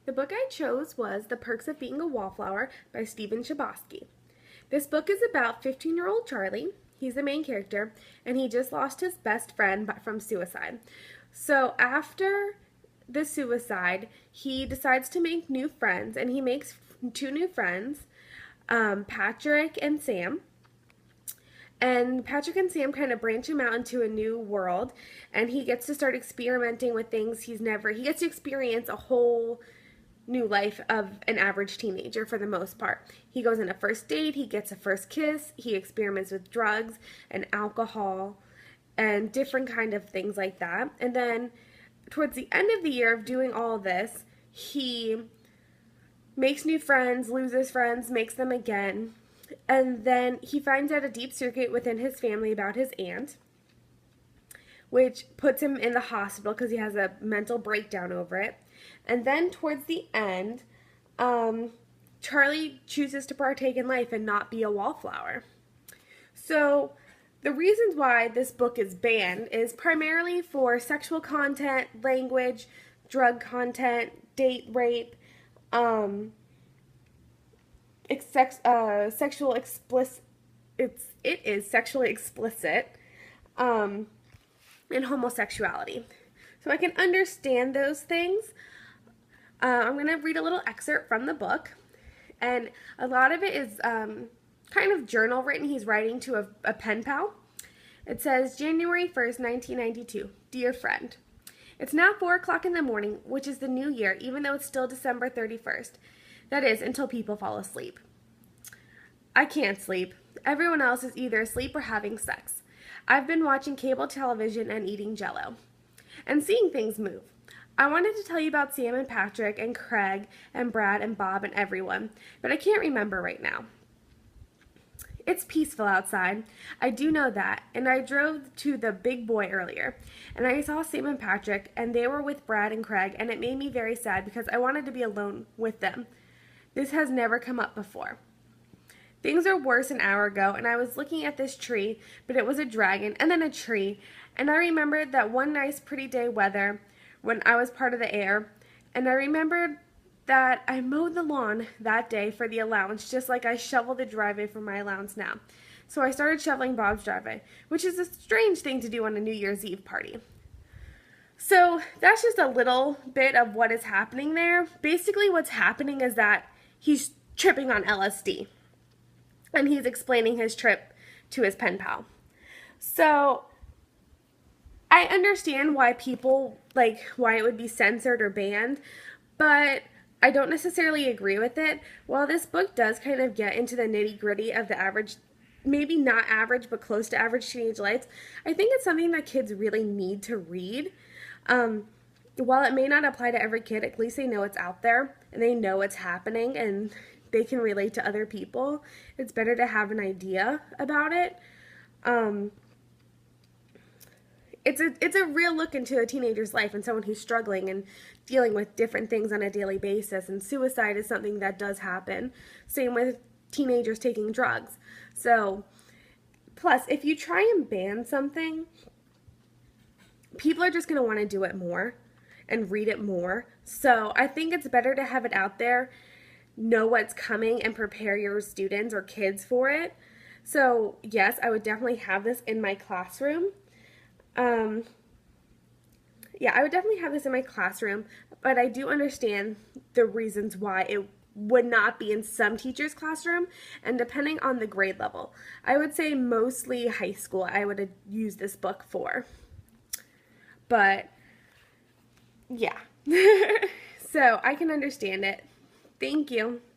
The book I chose was The Perks of Being a Wallflower by Stephen Chbosky. This book is about 15-year-old Charlie. He's the main character, and he just lost his best friend from suicide. So after the suicide, he decides to make new friends, and he makes two new friends, Patrick and Sam. And Patrick and Sam kind of branch him out into a new world, and he gets to start experimenting with things he gets to experience a whole new life of an average teenager for the most part. He goes on a first date, he gets a first kiss, he experiments with drugs and alcohol and different kind of things like that. And then towards the end of the year of doing all of this, he makes new friends, loses friends, makes them again. And then he finds out a deep secret within his family about his aunt, which puts him in the hospital because he has a mental breakdown over it. And then towards the end, Charlie chooses to partake in life and not be a wallflower. So the reasons why this book is banned is primarily for sexual content, language, drug content, date rape, sexual explicit. It is sexually explicit, and homosexuality. So I can understand those things. I'm going to read a little excerpt from the book, and a lot of it is kind of journal written. He's writing to a pen pal. It says, January 1st, 1992. Dear friend, it's now 4 o'clock in the morning, which is the new year, even though it's still December 31st. That is, until people fall asleep. I can't sleep. Everyone else is either asleep or having sex. I've been watching cable television and eating Jell-O. And seeing things move. I wanted to tell you about Sam and Patrick and Craig and Brad and Bob and everyone, but I can't remember right now. It's peaceful outside. I do know that, and I drove to the Big Boy earlier, and I saw Sam and Patrick, and they were with Brad and Craig, and it made me very sad because I wanted to be alone with them. This has never come up before. Things were worse an hour ago, and I was looking at this tree, but it was a dragon, and then a tree, and I remembered that one nice pretty day weather when I was part of the air, and I remembered that I mowed the lawn that day for the allowance, just like I shovel the driveway for my allowance now. So I started shoveling Bob's driveway, which is a strange thing to do on a New Year's Eve party. So that's just a little bit of what is happening there. Basically what's happening is that he's tripping on LSD, and he's explaining his trip to his pen pal. So I understand why why it would be censored or banned, but I don't necessarily agree with it. While this book does kind of get into the nitty-gritty of the average, maybe not average, but close to average teenage life, I think it's something that kids really need to read. While it may not apply to every kid, at least they know it's out there, and they know it's happening, and they can relate to other people. It's better to have an idea about it. It's a real look into a teenager's life and someone who's struggling and dealing with different things on a daily basis, and suicide is something that does happen. Same with teenagers taking drugs. So, plus, if you try and ban something, people are just going to want to do it more and read it more. So I think it's better to have it out there, know what's coming, and prepare your students or kids for it. So yes, I would definitely have this in my classroom. Yeah, I would definitely have this in my classroom, but I do understand the reasons why it would not be in some teachers' classroom, and depending on the grade level. I would say mostly high school I would use this book for. But, yeah. So, I can understand it. Thank you.